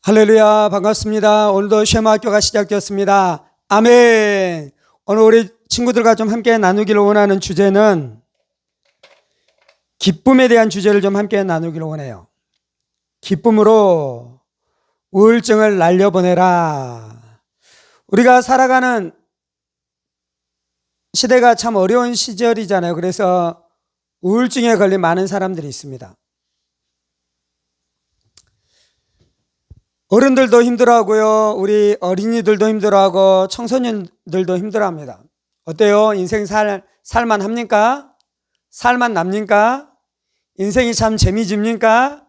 할렐루야, 반갑습니다. 오늘도 쉐마학교가 시작되었습니다. 아멘. 오늘 우리 친구들과 좀 함께 나누기를 원하는 주제는 기쁨에 대한 주제를 좀 함께 나누기를 원해요. 기쁨으로 우울증을 날려보내라. 우리가 살아가는 시대가 참 어려운 시절이잖아요. 그래서 우울증에 걸린 많은 사람들이 있습니다. 어른들도 힘들어하고요. 우리 어린이들도 힘들어하고 청소년들도 힘들어합니다. 어때요? 인생 살만 합니까? 살만 납니까? 인생이 참 재미집니까?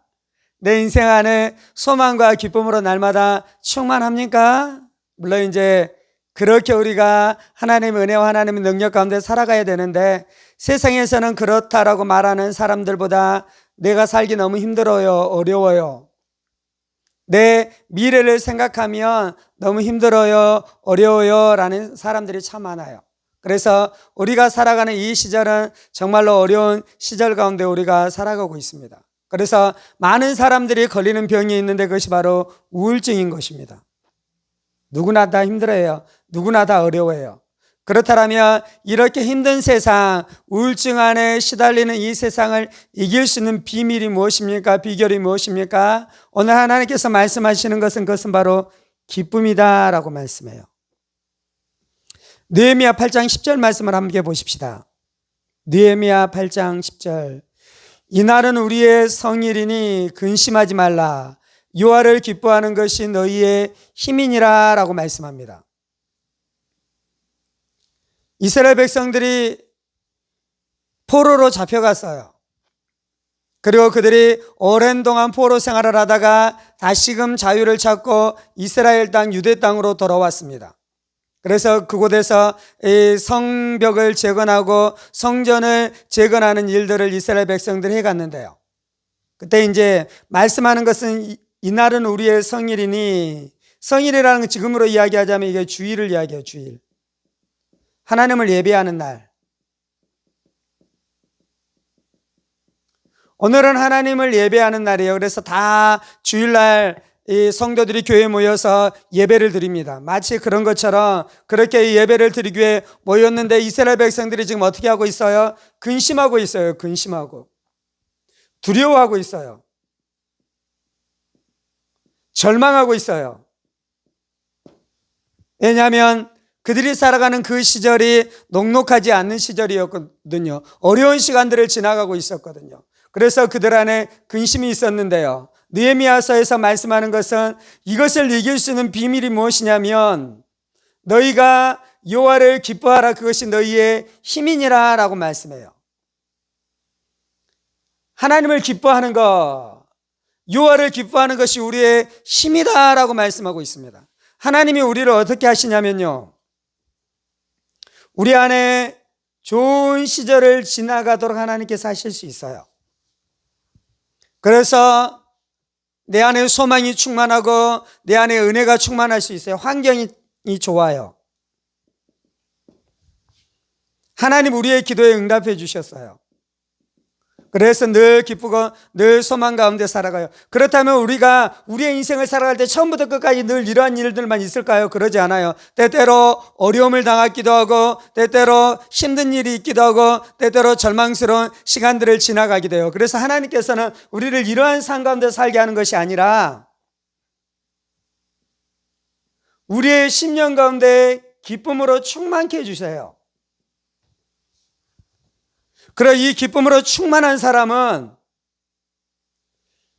내 인생 안에 소망과 기쁨으로 날마다 충만합니까? 물론 이제 그렇게 우리가 하나님의 은혜와 하나님의 능력 가운데 살아가야 되는데, 세상에서는 그렇다라고 말하는 사람들보다 내가 살기 너무 힘들어요, 어려워요, 내 미래를 생각하면 너무 힘들어요, 어려워요 라는 사람들이 참 많아요. 그래서 우리가 살아가는 이 시절은 정말로 어려운 시절 가운데 우리가 살아가고 있습니다. 그래서 많은 사람들이 걸리는 병이 있는데 그것이 바로 우울증인 것입니다. 누구나 다 힘들어요. 누구나 다 어려워요. 그렇다면 이렇게 힘든 세상, 우울증 안에 시달리는 이 세상을 이길 수 있는 비밀이 무엇입니까? 비결이 무엇입니까? 오늘 하나님께서 말씀하시는 그것은 바로 기쁨이다 라고 말씀해요. 느헤미야 8장 10절 말씀을 함께 보십시다. 느헤미야 8장 10절. 이날은 우리의 성일이니 근심하지 말라. 여호와를 기뻐하는 것이 너희의 힘이니라 라고 말씀합니다. 이스라엘 백성들이 포로로 잡혀갔어요. 그리고 그들이 오랜 동안 포로 생활을 하다가 다시금 자유를 찾고 이스라엘 땅 유대 땅으로 돌아왔습니다. 그래서 그곳에서 이 성벽을 재건하고 성전을 재건하는 일들을 이스라엘 백성들이 해갔는데요. 그때 이제 말씀하는 것은 이날은 우리의 성일이니, 성일이라는 건 지금으로 이야기하자면 이게 주일을 이야기해요. 주일. 하나님을 예배하는 날. 오늘은 하나님을 예배하는 날이에요. 그래서 다 주일날 이 성도들이 교회에 모여서 예배를 드립니다. 마치 그런 것처럼 그렇게 예배를 드리기 위해 모였는데 이스라엘 백성들이 지금 어떻게 하고 있어요? 근심하고 있어요. 근심하고. 두려워하고 있어요. 절망하고 있어요. 왜냐하면 그들이 살아가는 그 시절이 녹록하지 않는 시절이었거든요. 어려운 시간들을 지나가고 있었거든요. 그래서 그들 안에 근심이 있었는데요. 느헤미야서에서 말씀하는 것은 이것을 이길 수 있는 비밀이 무엇이냐면 너희가 여호와를 기뻐하라, 그것이 너희의 힘이니라 라고 말씀해요. 하나님을 기뻐하는 것, 여호와를 기뻐하는 것이 우리의 힘이다 라고 말씀하고 있습니다. 하나님이 우리를 어떻게 하시냐면요, 우리 안에 좋은 시절을 지나가도록 하나님께서 하실 수 있어요. 그래서 내 안에 소망이 충만하고 내 안에 은혜가 충만할 수 있어요. 환경이 좋아요. 하나님 우리의 기도에 응답해 주셨어요. 그래서 늘 기쁘고 늘 소망 가운데 살아가요. 그렇다면 우리가 우리의 인생을 살아갈 때 처음부터 끝까지 늘 이러한 일들만 있을까요? 그러지 않아요. 때때로 어려움을 당하기도 하고 때때로 힘든 일이 있기도 하고 때때로 절망스러운 시간들을 지나가기도 해요. 그래서 하나님께서는 우리를 이러한 삶 가운데 살게 하는 것이 아니라 우리의 심령 가운데 기쁨으로 충만케 해주세요. 그래, 이 기쁨으로 충만한 사람은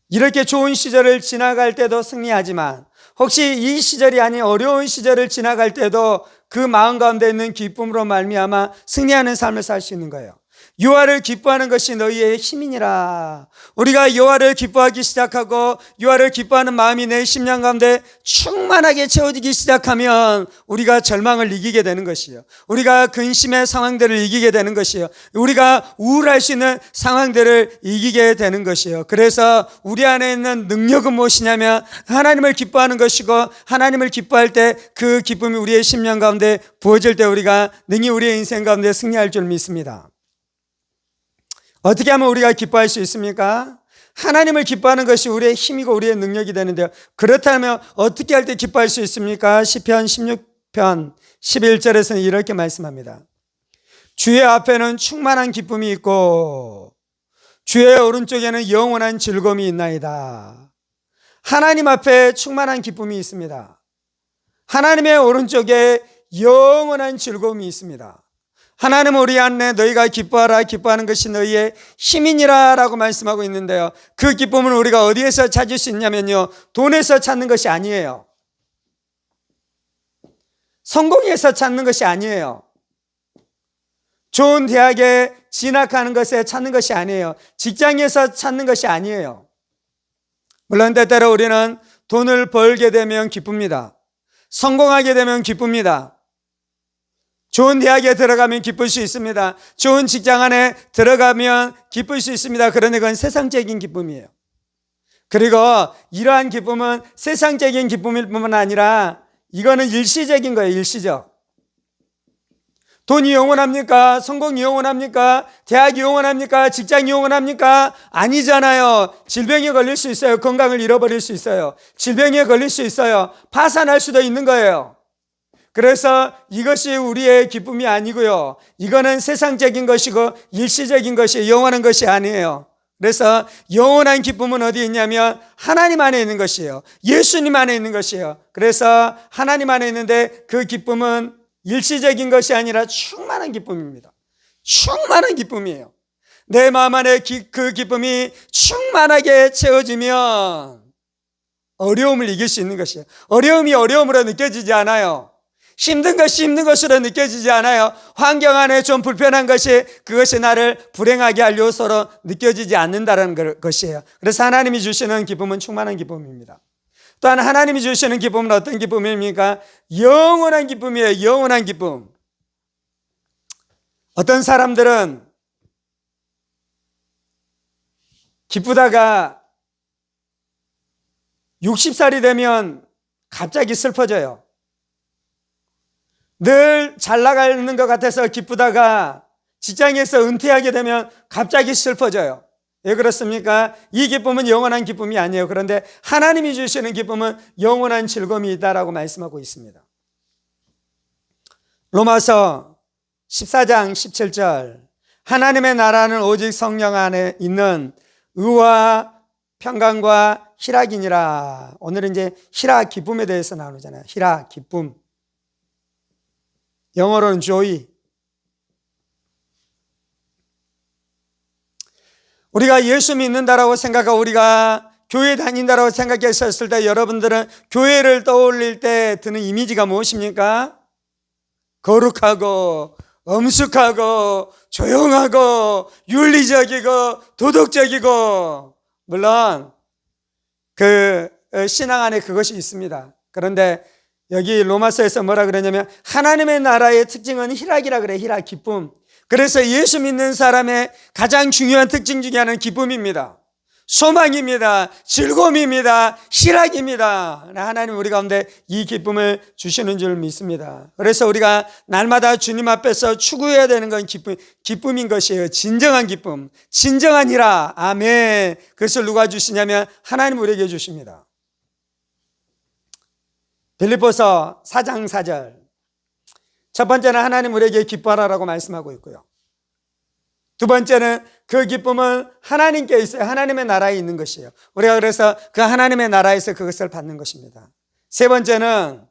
이렇게 좋은 시절을 지나갈 때도 승리하지만 혹시 이 시절이 아닌 어려운 시절을 지나갈 때도 그 마음 가운데 있는 기쁨으로 말미암아 승리하는 삶을 살 수 있는 거예요. 여호와를 기뻐하는 것이 너희의 힘이니라. 우리가 여호와를 기뻐하기 시작하고 여호와를 기뻐하는 마음이 내 심령 가운데 충만하게 채워지기 시작하면 우리가 절망을 이기게 되는 것이에요. 우리가 근심의 상황들을 이기게 되는 것이에요. 우리가 우울할 수 있는 상황들을 이기게 되는 것이에요. 그래서 우리 안에 있는 능력은 무엇이냐면 하나님을 기뻐하는 것이고, 하나님을 기뻐할 때 그 기쁨이 우리의 심령 가운데 부어질 때 우리가 능히 우리의 인생 가운데 승리할 줄 믿습니다. 어떻게 하면 우리가 기뻐할 수 있습니까? 하나님을 기뻐하는 것이 우리의 힘이고 우리의 능력이 되는데요. 그렇다면 어떻게 할 때 기뻐할 수 있습니까? 시편 16편 11절에서는 이렇게 말씀합니다. 주의 앞에는 충만한 기쁨이 있고 주의 오른쪽에는 영원한 즐거움이 있나이다. 하나님 앞에 충만한 기쁨이 있습니다. 하나님의 오른쪽에 영원한 즐거움이 있습니다. 하나님은 우리 안에 너희가 기뻐하라, 기뻐하는 것이 너희의 힘이니라 라고 말씀하고 있는데요. 그 기쁨은 우리가 어디에서 찾을 수 있냐면요, 돈에서 찾는 것이 아니에요. 성공에서 찾는 것이 아니에요. 좋은 대학에 진학하는 것에 찾는 것이 아니에요. 직장에서 찾는 것이 아니에요. 물론 때때로 우리는 돈을 벌게 되면 기쁩니다. 성공하게 되면 기쁩니다. 좋은 대학에 들어가면 기쁠 수 있습니다. 좋은 직장 안에 들어가면 기쁠 수 있습니다. 그런데 그건 세상적인 기쁨이에요. 그리고 이러한 기쁨은 세상적인 기쁨일 뿐만 아니라 이거는 일시적인 거예요. 일시적. 돈이 영원합니까? 성공이 영원합니까? 대학이 영원합니까? 직장이 영원합니까? 아니잖아요. 질병에 걸릴 수 있어요. 건강을 잃어버릴 수 있어요. 질병에 걸릴 수 있어요. 파산할 수도 있는 거예요. 그래서 이것이 우리의 기쁨이 아니고요. 이거는 세상적인 것이고 일시적인 것이 영원한 것이 아니에요. 그래서 영원한 기쁨은 어디에 있냐면 하나님 안에 있는 것이에요. 예수님 안에 있는 것이에요. 그래서 하나님 안에 있는데 그 기쁨은 일시적인 것이 아니라 충만한 기쁨입니다. 충만한 기쁨이에요. 내 마음 안에 그 기쁨이 충만하게 채워지면 어려움을 이길 수 있는 것이에요. 어려움이 어려움으로 느껴지지 않아요. 힘든 것이 힘든 것으로 느껴지지 않아요. 환경 안에 좀 불편한 것이 그것이 나를 불행하게 할 요소로 느껴지지 않는다는 것이에요. 그래서 하나님이 주시는 기쁨은 충만한 기쁨입니다. 또한 하나님이 주시는 기쁨은 어떤 기쁨입니까? 영원한 기쁨이에요. 영원한 기쁨. 어떤 사람들은 기쁘다가 60살이 되면 갑자기 슬퍼져요. 늘 잘 나가는 것 같아서 기쁘다가 직장에서 은퇴하게 되면 갑자기 슬퍼져요. 왜 그렇습니까? 이 기쁨은 영원한 기쁨이 아니에요. 그런데 하나님이 주시는 기쁨은 영원한 즐거움이 있다라고 말씀하고 있습니다. 로마서 14장 17절 하나님의 나라는 오직 성령 안에 있는 의와 평강과 희락이니라. 오늘은 이제 희락 기쁨에 대해서 나누잖아요. 희락 기쁨. 영어로는 joy. 우리가 예수 믿는다라고 생각하고 우리가 교회 다닌다라고 생각했었을 때 여러분들은 교회를 떠올릴 때 드는 이미지가 무엇입니까? 거룩하고 엄숙하고 조용하고 윤리적이고 도덕적이고, 물론 그 신앙 안에 그것이 있습니다. 그런데 여기 로마서에서 뭐라 그러냐면 하나님의 나라의 특징은 희락이라 그래. 희락, 기쁨. 그래서 예수 믿는 사람의 가장 중요한 특징 중에 하나는 기쁨입니다. 소망입니다. 즐거움입니다. 희락입니다. 하나님 우리 가운데 이 기쁨을 주시는 줄 믿습니다. 그래서 우리가 날마다 주님 앞에서 추구해야 되는 건 기쁨인 것이에요. 진정한 기쁨, 진정한 희락. 아멘. 그것을 누가 주시냐면 하나님 우리에게 주십니다. 빌립보서 4장 4절. 첫 번째는 하나님 우리에게 기뻐하라고 말씀하고 있고요. 두 번째는 그 기쁨은 하나님께 있어요. 하나님의 나라에 있는 것이에요. 우리가 그래서 그 하나님의 나라에서 그것을 받는 것입니다. 세 번째는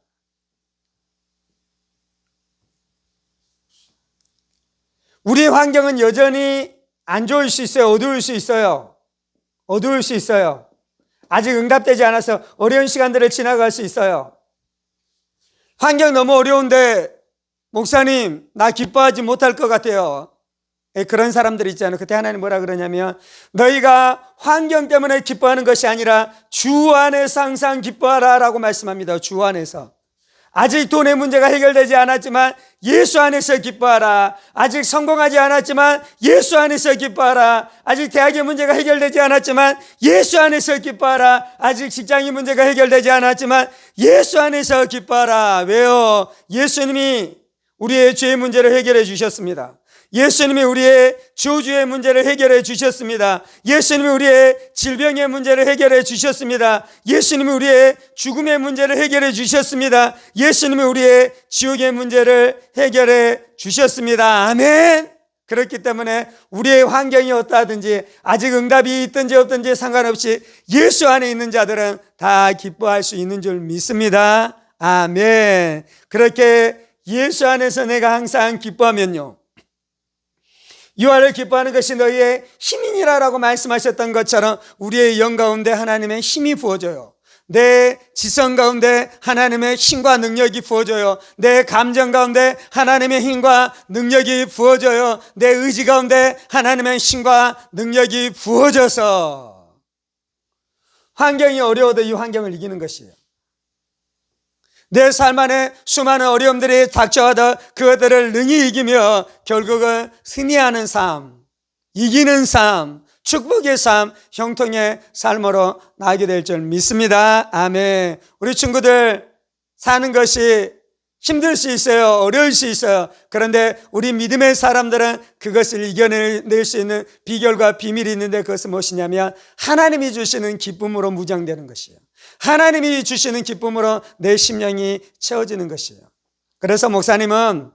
우리의 환경은 여전히 안 좋을 수 있어요. 어두울 수 있어요. 어두울 수 있어요. 아직 응답되지 않아서 어려운 시간들을 지나갈 수 있어요. 환경 너무 어려운데 목사님 나 기뻐하지 못할 것 같아요. 그런 사람들 있잖아요. 그때 하나님 뭐라 그러냐면 너희가 환경 때문에 기뻐하는 것이 아니라 주 안에서 항상 기뻐하라 라고 말씀합니다. 주 안에서. 아직 돈의 문제가 해결되지 않았지만 예수 안에서 기뻐하라. 아직 성공하지 않았지만 예수 안에서 기뻐하라. 아직 대학의 문제가 해결되지 않았지만 예수 안에서 기뻐하라. 아직 직장의 문제가 해결되지 않았지만 예수 안에서 기뻐하라. 왜요? 예수님이 우리의 죄의 문제를 해결해 주셨습니다. 예수님이 우리의 저주의 문제를 해결해 주셨습니다. 예수님이 우리의 질병의 문제를 해결해 주셨습니다. 예수님이 우리의 죽음의 문제를 해결해 주셨습니다. 예수님이 우리의 지옥의 문제를 해결해 주셨습니다. 아멘. 그렇기 때문에 우리의 환경이 어떠하든지 아직 응답이 있든지 없든지 상관없이 예수 안에 있는 자들은 다 기뻐할 수 있는 줄 믿습니다. 아멘. 그렇게 예수 안에서 내가 항상 기뻐하면요, 유아를 기뻐하는 것이 너희의 힘이니라라고 말씀하셨던 것처럼 우리의 영 가운데 하나님의 힘이 부어져요. 내 지성 가운데 하나님의 힘과 능력이 부어져요. 내 감정 가운데 하나님의 힘과 능력이 부어져요. 내 의지 가운데 하나님의 힘과 능력이 부어져서 환경이 어려워도 이 환경을 이기는 것이에요. 내 삶 안에 수많은 어려움들이 닥쳐와도 그것들을 능히 이기며 결국은 승리하는 삶, 이기는 삶, 축복의 삶, 형통의 삶으로 나게 될 줄 믿습니다. 아멘. 우리 친구들 사는 것이 힘들 수 있어요. 어려울 수 있어요. 그런데 우리 믿음의 사람들은 그것을 이겨낼 수 있는 비결과 비밀이 있는데, 그것은 무엇이냐면 하나님이 주시는 기쁨으로 무장되는 것이에요. 하나님이 주시는 기쁨으로 내 심령이 채워지는 것이에요. 그래서 목사님은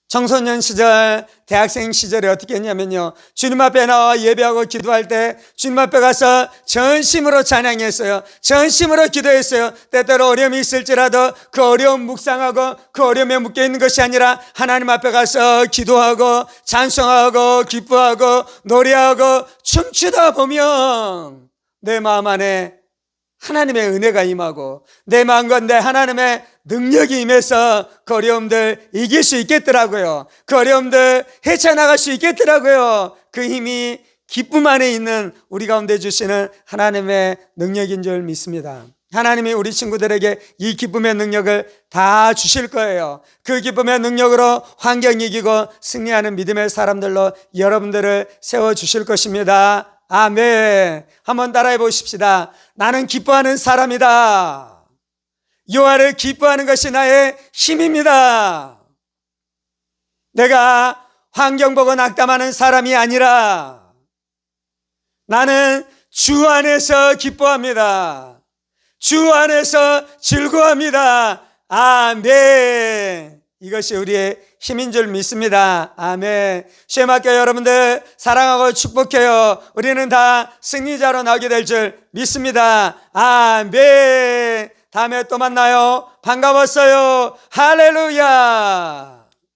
청소년 시절, 대학생 시절에 어떻게 했냐면요, 주님 앞에 나와 예배하고 기도할 때 주님 앞에 가서 전심으로 찬양했어요. 전심으로 기도했어요. 때때로 어려움이 있을지라도 그 어려움 묵상하고 그 어려움에 묶여있는 것이 아니라 하나님 앞에 가서 기도하고 찬송하고 기뻐하고 노래하고 춤추다 보면 내 마음 안에 하나님의 은혜가 임하고 내 마음 가운데 하나님의 능력이 임해서 그 어려움들 이길 수 있겠더라고요. 그 어려움들 헤쳐나갈 수 있겠더라고요. 그 힘이 기쁨 안에 있는 우리 가운데 주시는 하나님의 능력인 줄 믿습니다. 하나님이 우리 친구들에게 이 기쁨의 능력을 다 주실 거예요. 그 기쁨의 능력으로 환경 이기고 승리하는 믿음의 사람들로 여러분들을 세워주실 것입니다. 아멘. 한번 따라해 보십시다. 나는 기뻐하는 사람이다. 여호와를 기뻐하는 것이 나의 힘입니다. 내가 환경 보고 낙담하는 사람이 아니라 나는 주 안에서 기뻐합니다. 주 안에서 즐거워합니다. 아멘. 이것이 우리의 힘인 줄 믿습니다. 아멘. 시험학교 여러분들 사랑하고 축복해요. 우리는 다 승리자로 나오게 될 줄 믿습니다. 아멘. 다음에 또 만나요. 반가웠어요. 할렐루야.